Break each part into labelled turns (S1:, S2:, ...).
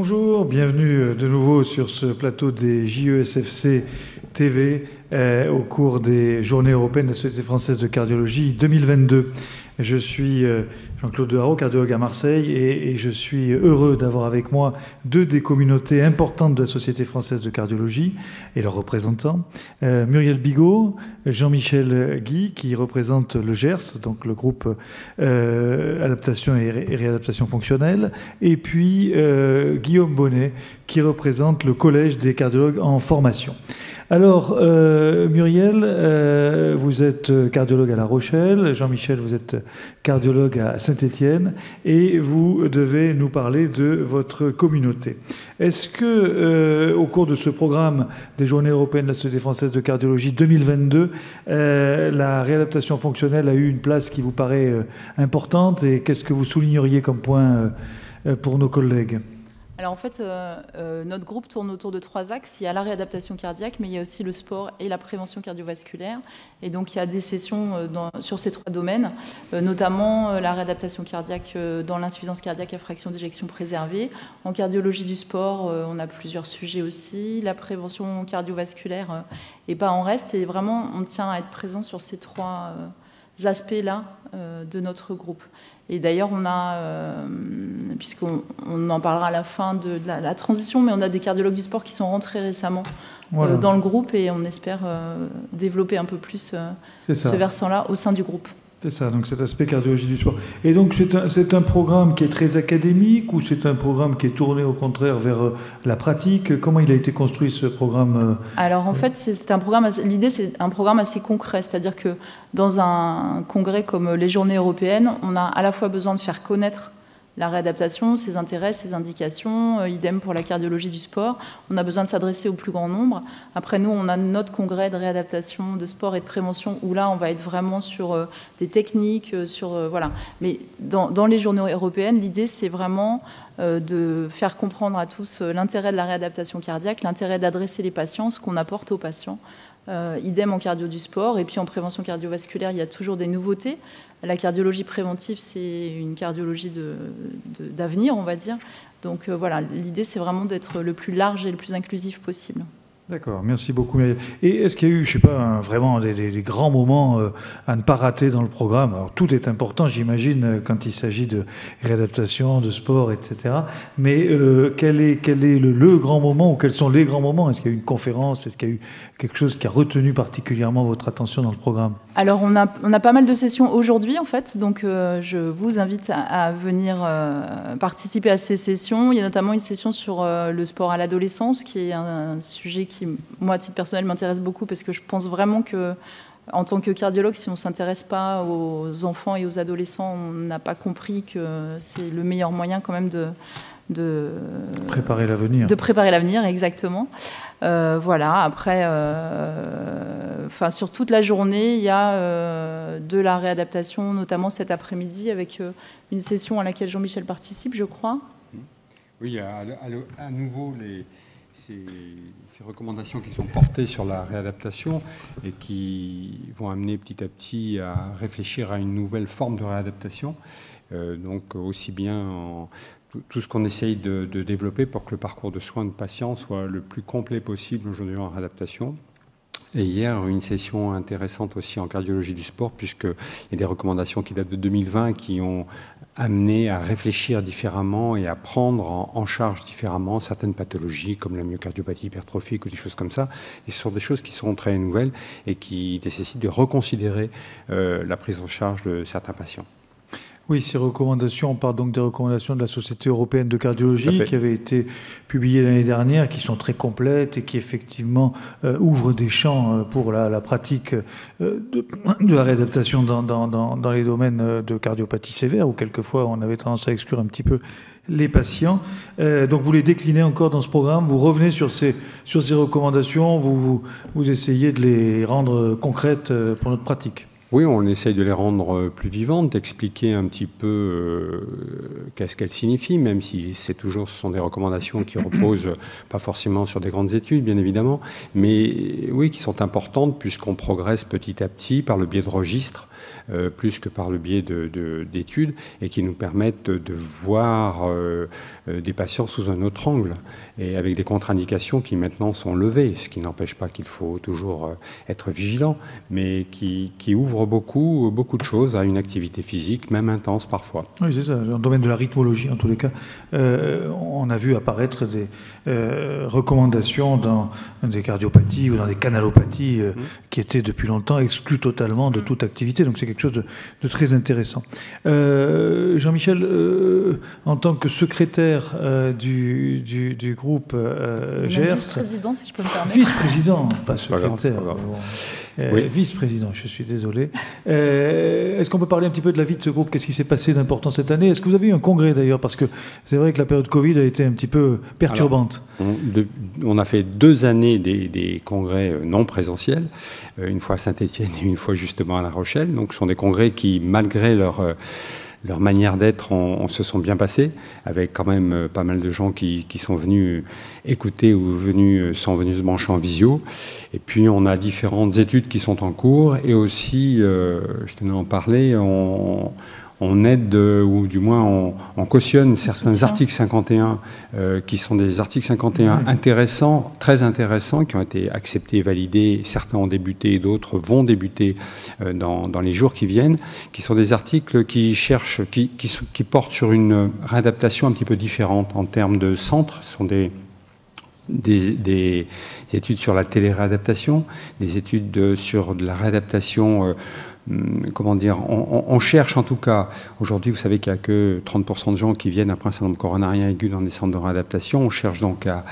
S1: Bonjour, bienvenue de nouveau sur ce plateau des JESFC TV au cours des Journées européennes de la Société française de cardiologie 2022. Je suis Jean-Claude Deharrault, cardiologue à Marseille, et je suis heureux d'avoir avec moi deux des communautés importantes de la Société française de cardiologie et leurs représentants. Muriel Bigot, Jean-Michel Guy, qui représente le GERS, donc le groupe adaptation et réadaptation fonctionnelle, et puis Guillaume Bonnet, qui représente le Collège des cardiologues en formation. Alors, Muriel, vous êtes cardiologue à La Rochelle, Jean-Michel, vous êtes cardiologue à Saint-Étienne, et vous devez nous parler de votre communauté. Est-ce que, au cours de ce programme des Journées européennes de la Société française de cardiologie 2022, la réadaptation fonctionnelle a eu une place qui vous paraît importante, et qu'est-ce que vous souligneriez comme point pour nos collègues ?
S2: Alors en fait, notre groupe tourne autour de 3 axes. Il y a la réadaptation cardiaque, mais il y a aussi le sport et la prévention cardiovasculaire. Et donc il y a des sessions sur ces 3 domaines, notamment la réadaptation cardiaque dans l'insuffisance cardiaque à fraction d'éjection préservée. En cardiologie du sport, on a plusieurs sujets aussi. La prévention cardiovasculaire et pas en reste. Et vraiment, on tient à être présent sur ces 3 aspects-là de notre groupe. Et d'ailleurs, on a, puisqu'on en parlera à la fin de la transition, mais on a des cardiologues du sport qui sont rentrés récemment dans le groupe, et on espère développer un peu plus ce versant-là au sein du groupe.
S1: C'est ça, donc cet aspect cardiologie du sport. Et donc c'est un programme qui est très académique, ou c'est un programme qui est tourné au contraire vers la pratique? Comment il a été construit ce programme?
S2: Alors en fait, c'est un programme. L'idée, c'est un programme assez concret, c'est-à-dire que dans un congrès comme les Journées européennes, on a à la fois besoin de faire connaître la réadaptation, ses intérêts, ses indications, idem pour la cardiologie du sport. On a besoin de s'adresser au plus grand nombre. Après, nous, on a notre congrès de réadaptation, de sport et de prévention, où là, on va être vraiment sur des techniques, voilà. Mais dans les journées européennes, l'idée, c'est vraiment de faire comprendre à tous l'intérêt de la réadaptation cardiaque, l'intérêt d'adresser les patients, ce qu'on apporte aux patients. Idem en cardio du sport. Et puis en prévention cardiovasculaire, il y a toujours des nouveautés. La cardiologie préventive, c'est une cardiologie d'avenir, on va dire. Donc voilà, l'idée, c'est vraiment d'être le plus large et le plus inclusif possible.
S1: D'accord, merci beaucoup. Et est-ce qu'il y a eu, je ne sais pas, vraiment des grands moments à ne pas rater dans le programme? Alors tout est important, j'imagine, quand il s'agit de réadaptation, de sport, etc. Mais quel est le grand moment, ou quels sont les grands moments? Est-ce qu'il y a eu une conférence? Est-ce qu'il y a eu quelque chose qui a retenu particulièrement votre attention dans le programme?
S2: Alors on a pas mal de sessions aujourd'hui, en fait, donc je vous invite à venir participer à ces sessions. Il y a notamment une session sur le sport à l'adolescence, qui est un sujet qui, moi, à titre personnel, m'intéresse beaucoup, parce que je pense vraiment que, en tant que cardiologue, si on ne s'intéresse pas aux enfants et aux adolescents, on n'a pas compris que c'est le meilleur moyen quand même de
S1: préparer l'avenir.
S2: De préparer l'avenir, exactement. Voilà, après, sur toute la journée, il y a de la réadaptation, notamment cet après-midi, avec une session à laquelle Jean-Michel participe, je crois.
S3: Oui, à nouveau, ces recommandations qui sont portées sur la réadaptation et qui vont amener petit à petit à réfléchir à une nouvelle forme de réadaptation. Donc aussi bien tout ce qu'on essaye de développer pour que le parcours de soins de patients soit le plus complet possible aujourd'hui en réadaptation. Et hier, une session intéressante aussi en cardiologie du sport, puisqu'il y a des recommandations qui datent de 2020 qui ont amené à réfléchir différemment et à prendre en charge différemment certaines pathologies comme la myocardiopathie hypertrophique ou des choses comme ça. Et ce sont des choses qui sont très nouvelles et qui nécessitent de reconsidérer la prise en charge de certains patients.
S1: Oui, ces recommandations, on parle donc des recommandations de la Société européenne de cardiologie qui avaient été publiées l'année dernière, qui sont très complètes et qui effectivement ouvrent des champs pour la pratique de la réadaptation dans les domaines de cardiopathie sévère, où quelquefois on avait tendance à exclure un petit peu les patients. Donc vous les déclinez encore dans ce programme, vous revenez sur ces recommandations, vous essayez de les rendre concrètes pour notre pratique.
S3: Oui, on essaye de les rendre plus vivantes, d'expliquer un petit peu qu'est-ce qu'elles signifient, même si ce sont des recommandations qui reposent pas forcément sur des grandes études, bien évidemment, mais oui, qui sont importantes puisqu'on progresse petit à petit par le biais de registres, plus que par le biais d'études, et qui nous permettent de voir des patients sous un autre angle, et avec des contre-indications qui maintenant sont levées, ce qui n'empêche pas qu'il faut toujours être vigilant, mais qui ouvre beaucoup de choses à une activité physique, même intense parfois.
S1: Oui, c'est ça. Dans le domaine de la rythmologie, en tous les cas, on a vu apparaître des recommandations dans des cardiopathies ou dans des canalopathies qui étaient depuis longtemps exclues totalement de toute activité. Donc c'est quelque chose de très intéressant. Jean-Michel, en tant que secrétaire du groupe GERS...
S2: Vice-président, si je peux me permettre.
S1: Vice-président, pas secrétaire.
S3: Oui.
S1: Vice-président, je suis désolé. Est-ce qu'on peut parler un petit peu de la vie de ce groupe? Qu'est-ce qui s'est passé d'important cette année? Est-ce que vous avez eu un congrès d'ailleurs? Parce que c'est vrai que la période Covid a été un petit peu perturbante.
S3: Alors, on a fait 2 années des congrès non présentiels, une fois à Saint-Étienne et une fois justement à La Rochelle. Donc ce sont des congrès qui, malgré leur manière d'être, se sont bien passés, avec quand même pas mal de gens qui sont venus écouter ou sont venus se brancher en visio. Et puis on a différentes études qui sont en cours, et aussi, je tenais à en parler, on aide, ou du moins on cautionne certains articles 51 qui sont des articles 51 intéressants, très intéressants, qui ont été acceptés et validés. Certains ont débuté et d'autres vont débuter dans les jours qui viennent, qui sont des articles qui portent sur une réadaptation un petit peu différente en termes de centres. Ce sont des études sur la téléréadaptation, des études sur de la réadaptation. Comment dire, on cherche en tout cas, aujourd'hui vous savez qu'il n'y a que 30% de gens qui viennent après un syndrome coronarien aigu dans des centres de réadaptation. On cherche donc à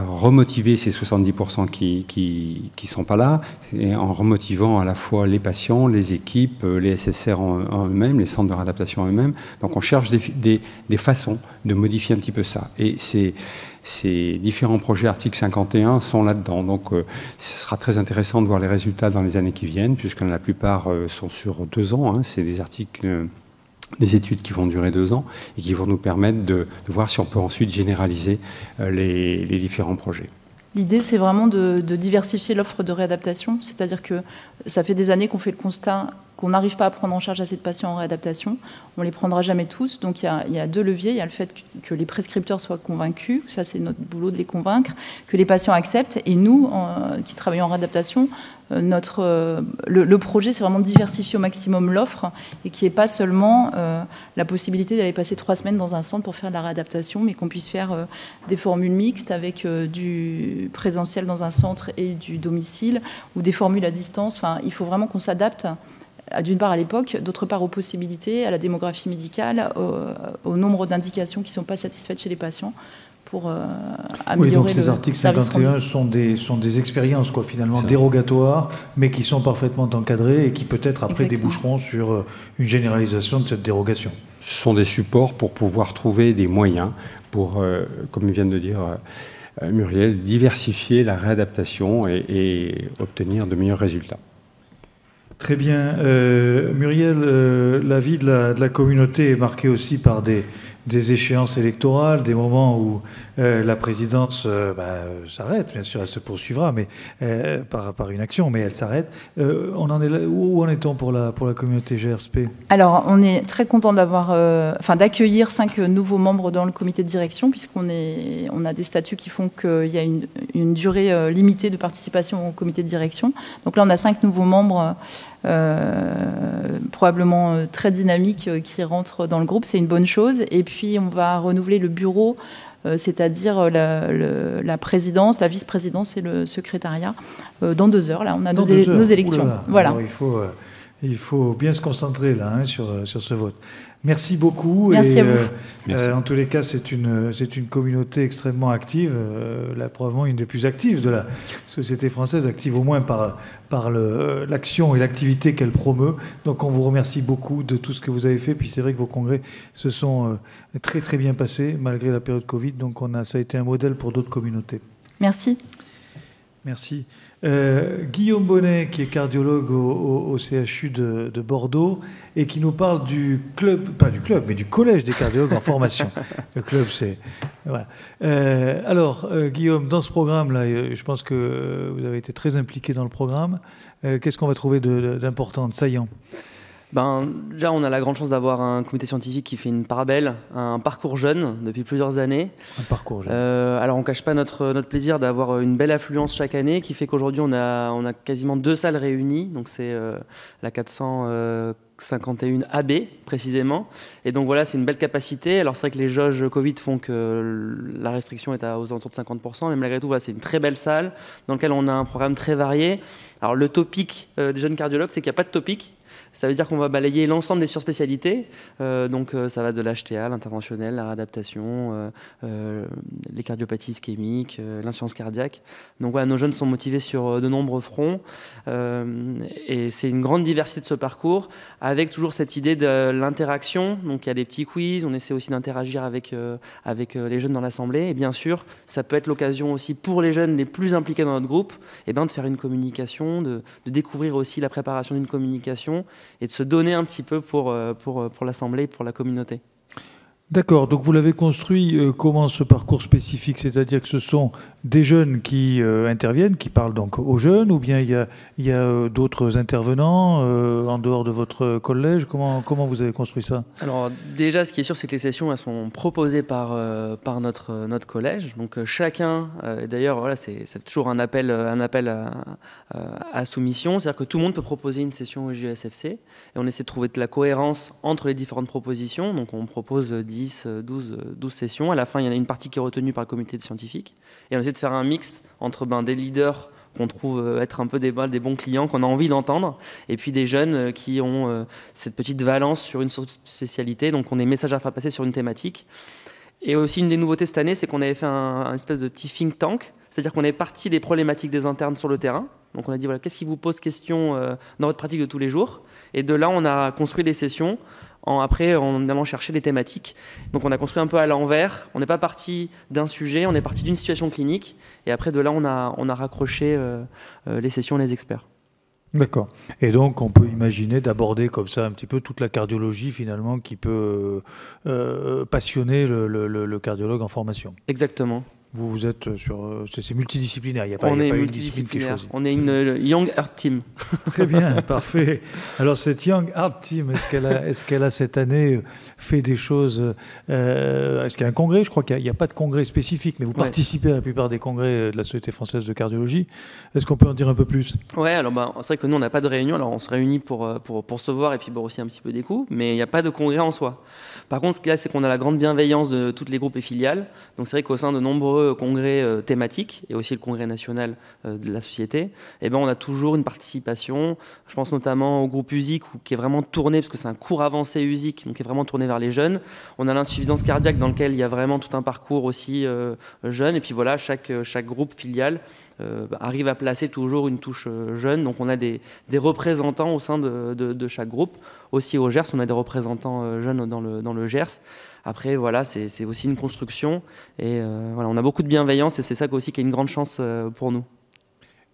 S3: remotiver ces 70% qui sont pas là, et en remotivant à la fois les patients, les équipes, les SSR en eux-mêmes, les centres de réadaptation en eux-mêmes. Donc on cherche des façons de modifier un petit peu ça. Et ces différents projets article 51 sont là-dedans. Donc ce sera très intéressant de voir les résultats dans les années qui viennent, puisque la plupart sont sur 2 ans. C'est des articles, des études qui vont durer 2 ans et qui vont nous permettre de voir si on peut ensuite généraliser les différents projets.
S2: L'idée, c'est vraiment de diversifier l'offre de réadaptation, c'est-à-dire que ça fait des années qu'on fait le constat qu'on n'arrive pas à prendre en charge assez de patients en réadaptation. On ne les prendra jamais tous. Donc il y a 2 leviers. Il y a le fait que les prescripteurs soient convaincus, ça c'est notre boulot de les convaincre, que les patients acceptent. Et nous, qui travaillons en réadaptation, le projet, c'est vraiment de diversifier au maximum l'offre et qu'il n'y ait pas seulement la possibilité d'aller passer 3 semaines dans un centre pour faire de la réadaptation, mais qu'on puisse faire des formules mixtes avec du présentiel dans un centre et du domicile, ou des formules à distance. Enfin, il faut vraiment qu'on s'adapte d'une part à l'époque, d'autre part aux possibilités, à la démographie médicale, au nombre d'indications qui ne sont pas satisfaites chez les patients pour améliorer
S1: donc ces articles 51 sont des expériences finalement dérogatoires, mais qui sont parfaitement encadrées et qui peut-être après déboucheront sur une généralisation de cette dérogation.
S3: Ce sont des supports pour pouvoir trouver des moyens pour, comme vient de dire Muriel, diversifier la réadaptation et obtenir de meilleurs résultats.
S1: Très bien. Muriel, la vie de la communauté est marquée aussi par des échéances électorales, des moments où la présidence s'arrête. Bien sûr, elle se poursuivra, mais par une action, mais elle s'arrête. On en est là, où en est-on pour la communauté GRSP?
S2: Alors, on est très content d'accueillir 5 nouveaux membres dans le comité de direction, puisqu'on a des statuts qui font qu'il y a une durée limitée de participation au comité de direction. Donc là, on a 5 nouveaux membres probablement très dynamiques qui rentrent dans le groupe. C'est une bonne chose. Et puis, on va renouveler le bureau, c'est-à-dire la présidence, la vice-présidence et le secrétariat dans 2 heures. Là, on a nos élections.
S1: Oulala.
S2: Voilà.
S1: Alors, il faut bien se concentrer là sur ce vote. Merci beaucoup.
S2: Merci à vous.
S1: Merci. En tous les cas, c'est une communauté extrêmement active, probablement une des plus actives de la société française, active au moins par l'action et l'activité qu'elle promeut. Donc on vous remercie beaucoup de tout ce que vous avez fait. Puis c'est vrai que vos congrès se sont très très bien passés malgré la période Covid. Donc ça a été un modèle pour d'autres communautés.
S2: Merci.
S1: Merci. Guillaume Bonnet, qui est cardiologue au CHU de Bordeaux, et qui nous parle du club, pas du club, mais du collège des cardiologues en formation. Le club, c'est... Voilà. Alors, Guillaume, dans ce programme-là, je pense que vous avez été très impliqué dans le programme. Qu'est-ce qu'on va trouver d'important, de saillant ?
S4: Déjà, on a la grande chance d'avoir un comité scientifique qui fait une part belle, un parcours jeune depuis plusieurs années. Un parcours jeune. Alors, on ne cache pas notre plaisir d'avoir une belle affluence chaque année, qui fait qu'aujourd'hui, on a quasiment 2 salles réunies. Donc, c'est la 451 AB, précisément. Et donc, voilà, c'est une belle capacité. Alors, c'est vrai que les jauges Covid font que la restriction est aux alentours de 50%. Mais malgré tout, voilà, c'est une très belle salle dans laquelle on a un programme très varié. Alors, le topic des jeunes cardiologues, c'est qu'il n'y a pas de topic. Ça veut dire qu'on va balayer l'ensemble des surspécialités, donc ça va de l'HTA, l'interventionnel, la réadaptation, les cardiopathies ischémiques, l'insuffisance cardiaque. Donc voilà, nos jeunes sont motivés sur de nombreux fronts et c'est une grande diversité de ce parcours avec toujours cette idée de l'interaction. Donc il y a des petits quiz, on essaie aussi d'interagir avec les jeunes dans l'assemblée et bien sûr ça peut être l'occasion aussi pour les jeunes les plus impliqués dans notre groupe de faire une communication, de découvrir aussi la préparation d'une communication et de se donner un petit peu pour l'Assemblée et pour la communauté.
S1: D'accord, donc vous l'avez construit comment ce parcours spécifique? C'est-à-dire que ce sont des jeunes qui interviennent, qui parlent donc aux jeunes, ou bien il y a d'autres intervenants en dehors de votre collège? Comment vous avez construit ça? Alors
S4: déjà, ce qui est sûr, c'est que les sessions elles sont proposées par notre collège. Donc chacun, d'ailleurs, voilà, c'est toujours un appel à soumission, c'est-à-dire que tout le monde peut proposer une session au JESFC, et on essaie de trouver de la cohérence entre les différentes propositions. Donc on propose 10, 12 sessions. À la fin, il y en a une partie qui est retenue par le comité scientifique. Et on essaie de faire un mix entre des leaders qu'on trouve être un peu des bons clients, qu'on a envie d'entendre, et puis des jeunes qui ont cette petite valence sur une spécialité. Donc on a des messages à faire passer sur une thématique. Et aussi, une des nouveautés cette année, c'est qu'on avait fait un espèce de petit think tank, c'est-à-dire qu'on est parti des problématiques des internes sur le terrain. Donc on a dit, voilà, qu'est-ce qui vous pose question dans votre pratique de tous les jours? Et de là, on a construit des sessions après en allant chercher des thématiques. Donc on a construit un peu à l'envers. On n'est pas parti d'un sujet, on est parti d'une situation clinique. Et après, de là, on a raccroché les sessions et les experts.
S1: D'accord. Et donc, on peut imaginer d'aborder comme ça un petit peu toute la cardiologie, finalement, qui peut passionner le cardiologue en formation.
S4: Exactement.
S1: Vous êtes sur... C'est multidisciplinaire, il n'y a pas une discipline qui est choisie.
S4: On est une Young Heart Team.
S1: Très bien, parfait. Alors cette Young Heart Team, est-ce qu'elle a cette année fait des choses... est-ce qu'il y a un congrès? Je crois qu'il n'y a pas de congrès spécifique, mais vous participez à la plupart des congrès de la Société française de cardiologie. Est-ce qu'on peut en dire un peu plus?
S4: Ouais, alors c'est vrai que nous, on n'a pas de réunion. Alors on se réunit pour se voir et puis boire aussi un petit peu des coups, mais il n'y a pas de congrès en soi. Par contre, ce qu'il y a, c'est qu'on a la grande bienveillance de tous les groupes et filiales. Donc c'est vrai qu'au sein de nombreux congrès thématiques et aussi le congrès national de la société, on a toujours une participation. Je pense notamment au groupe USIC qui est vraiment tourné, parce que c'est un cours avancé USIC, donc qui est vraiment tourné vers les jeunes. On a l'insuffisance cardiaque dans lequel il y a vraiment tout un parcours aussi jeune. Et puis voilà, chaque groupe filial arrive à placer toujours une touche jeune. Donc on a des représentants au sein de chaque groupe. Aussi au GERS, on a des représentants jeunes dans le GERS. Après, voilà, c'est aussi une construction. Et voilà, on a beaucoup de bienveillance et c'est ça aussi qui est une grande chance pour nous.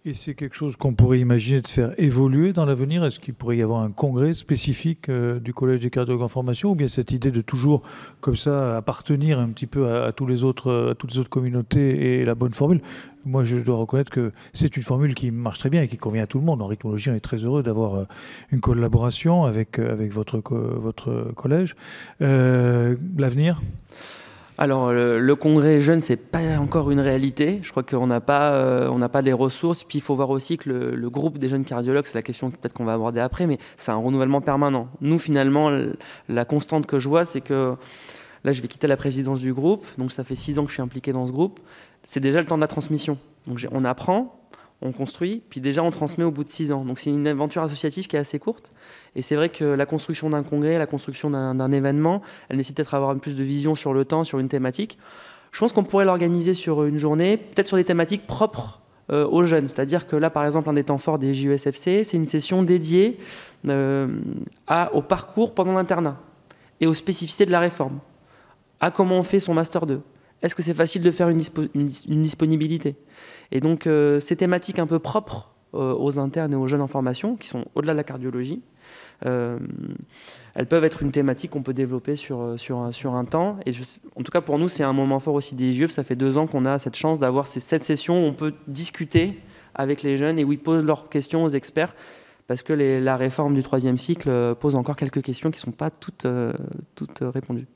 S1: Et c'est quelque chose qu'on pourrait imaginer de faire évoluer dans l'avenir? Est-ce qu'il pourrait y avoir un congrès spécifique du Collège des cardiologues en formation, ou bien cette idée de toujours, comme ça, appartenir un petit peu à toutes les autres communautés est la bonne formule? Moi, je dois reconnaître que c'est une formule qui marche très bien et qui convient à tout le monde. En rythmologie, on est très heureux d'avoir une collaboration avec votre collège. L'avenir ?
S4: Alors, le congrès jeune, c'est pas encore une réalité. Je crois qu'on n'a pas les ressources. Puis, il faut voir aussi que le groupe des jeunes cardiologues, c'est la question peut-être qu'on va aborder après, mais c'est un renouvellement permanent. Nous, finalement, la constante que je vois, c'est que là, je vais quitter la présidence du groupe. Donc, ça fait 6 ans que je suis impliqué dans ce groupe. C'est déjà le temps de la transmission. Donc, on apprend, on construit, puis déjà on transmet au bout de 6 ans. Donc c'est une aventure associative qui est assez courte. Et c'est vrai que la construction d'un congrès, la construction d'un événement, elle nécessite peut-être avoir plus de vision sur le temps, sur une thématique. Je pense qu'on pourrait l'organiser sur une journée, peut-être sur des thématiques propres aux jeunes. C'est-à-dire que là, par exemple, un des temps forts des JESFC, c'est une session dédiée au parcours pendant l'internat et aux spécificités de la réforme, à comment on fait son Master 2. est-ce que c'est facile de faire une disponibilité? Et donc, ces thématiques un peu propres aux internes et aux jeunes en formation, qui sont au-delà de la cardiologie, elles peuvent être une thématique qu'on peut développer sur un temps. Et en tout cas, pour nous, c'est un moment fort aussi des JE. Ça fait 2 ans qu'on a cette chance d'avoir ces 7 sessions où on peut discuter avec les jeunes et où ils posent leurs questions aux experts, parce que la réforme du 3e cycle pose encore quelques questions qui ne sont pas toutes répondues.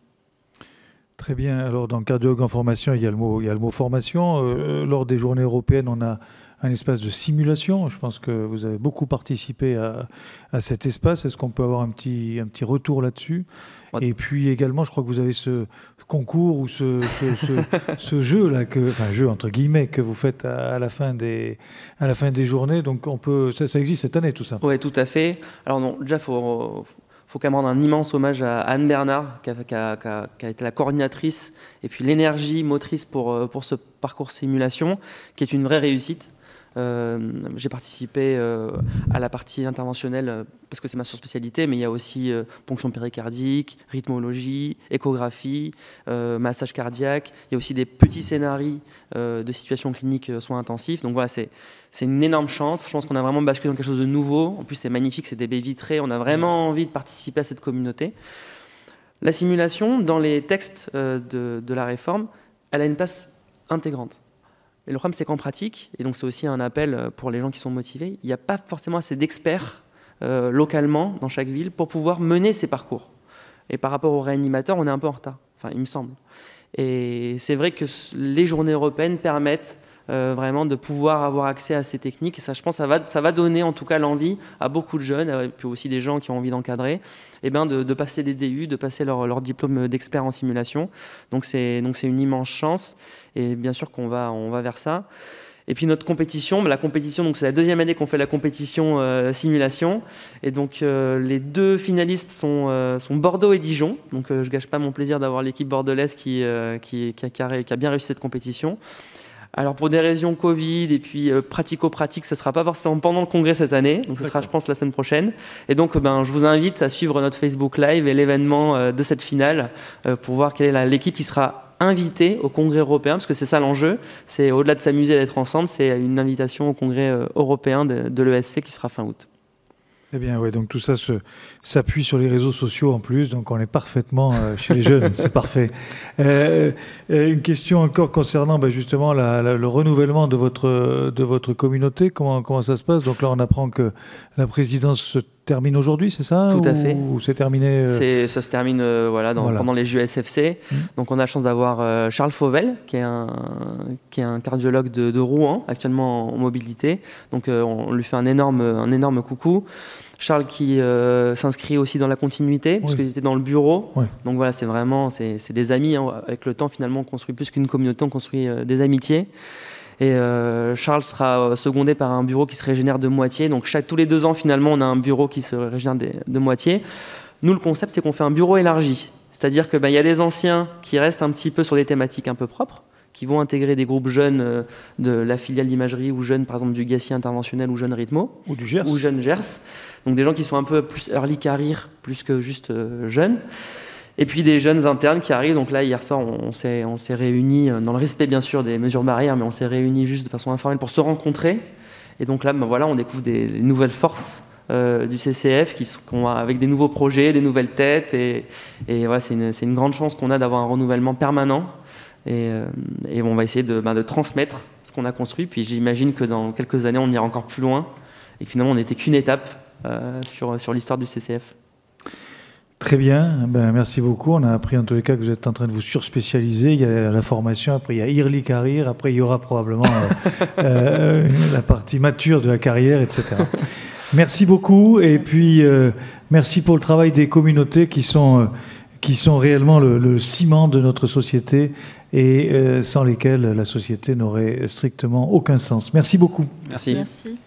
S1: Très bien. Alors, dans cardiologue en formation, il y a le mot formation. Lors des journées européennes, on a un espace de simulation. Je pense que vous avez beaucoup participé à cet espace. Est-ce qu'on peut avoir un petit retour là-dessus? Et puis également, je crois que vous avez ce concours ou ce jeu-là, jeu entre guillemets, que vous faites à la fin des journées. Donc ça existe cette année, tout ça?
S4: Oui, tout à fait. Alors non, déjà, faut quand même rendre un immense hommage à Anne Bernard, qui a été la coordinatrice et puis l'énergie motrice pour ce parcours simulation, qui est une vraie réussite. J'ai participé à la partie interventionnelle parce que c'est ma surspécialité, mais il y a aussi ponction péricardique, rythmologie, échographie, massage cardiaque. Il y a aussi des petits scénarios de situations cliniques soins intensifs. Donc voilà, c'est une énorme chance. Je pense qu'on a vraiment basculé dans quelque chose de nouveau. En plus, c'est magnifique, c'est des baies vitrées. On a vraiment envie de participer à cette communauté. La simulation, dans les textes de la réforme, elle a une place intégrante. Et le problème, c'est qu'en pratique, et donc c'est aussi un appel pour les gens qui sont motivés, il n'y a pas forcément assez d'experts localement dans chaque ville pour pouvoir mener ces parcours. Et par rapport aux réanimateurs, on est un peu en retard, enfin il me semble. Et c'est vrai que les journées européennes permettent vraiment de pouvoir avoir accès à ces techniques. Et ça, je pense, ça va donner en tout cas l'envie à beaucoup de jeunes, et puis aussi des gens qui ont envie d'encadrer, de passer des DU, de passer leur diplôme d'expert en simulation. Donc c'est une immense chance. Et bien sûr qu'on va vers ça. Et puis notre compétition, la compétition, donc c'est la 2e année qu'on fait la compétition simulation. Et donc les 2 finalistes sont Bordeaux et Dijon. Donc je gâche pas mon plaisir d'avoir l'équipe bordelaise qui a bien réussi cette compétition. Alors pour des raisons Covid et puis pratico-pratique, ça ne sera pas forcément pendant le congrès cette année, donc ce sera je pense la semaine prochaine. Et donc je vous invite à suivre notre Facebook Live et l'événement de cette finale pour voir quelle est l'équipe qui sera invitée au congrès européen, parce que c'est ça l'enjeu, c'est au-delà de s'amuser d'être ensemble, c'est une invitation au congrès européen de l'ESC qui sera fin août.
S1: Eh bien, ouais, donc tout ça s'appuie sur les réseaux sociaux en plus, donc on est parfaitement chez les jeunes, c'est parfait. Une question encore concernant justement le renouvellement de votre communauté, comment ça se passe? Donc là, on apprend que la présidence se termine aujourd'hui, c'est ça?
S4: Tout à fait.
S1: Ou c'est terminé
S4: Ça se termine pendant les JESFC. Donc on a la chance d'avoir Charles Fauvel, qui est un cardiologue de Rouen, actuellement en mobilité. Donc on lui fait un énorme coucou. Charles qui s'inscrit aussi dans la continuité, puisqu'il était dans le bureau. Oui. Donc voilà, c'est des amis. Hein. Avec le temps, finalement, on construit plus qu'une communauté, on construit des amitiés. Et Charles sera secondé par un bureau qui se régénère de moitié. Donc tous les 2 ans, finalement, on a un bureau qui se régénère de moitié. Nous, le concept, c'est qu'on fait un bureau élargi. C'est-à-dire qu'il y a des anciens qui restent un petit peu sur des thématiques un peu propres, qui vont intégrer des groupes jeunes de la filiale d'imagerie ou jeunes, par exemple, du GACI interventionnel ou jeunes Rythmo.
S1: Ou du GERS.
S4: Ou jeunes GERS. Donc des gens qui sont un peu plus early career, plus que juste jeunes. Et puis des jeunes internes qui arrivent. Donc là, hier soir, on s'est réunis, dans le respect bien sûr des mesures barrières, mais on s'est réunis juste de façon informelle pour se rencontrer. Et donc là, on découvre des nouvelles forces du CCF avec des nouveaux projets, des nouvelles têtes. Et voilà, c'est une grande chance qu'on a d'avoir un renouvellement permanent. Et on va essayer de transmettre ce qu'on a construit. Puis j'imagine que dans quelques années, on ira encore plus loin. Et que finalement, on n'était qu'une étape sur l'histoire du CCF.
S1: Très bien, merci beaucoup. On a appris en tous les cas que vous êtes en train de vous surspécialiser. Il y a la formation, après il y a early career, après il y aura probablement la partie mature de la carrière, etc. Merci beaucoup et puis merci pour le travail des communautés qui sont réellement le ciment de notre société et sans lesquelles la société n'aurait strictement aucun sens. Merci beaucoup.
S4: Merci.
S2: Merci.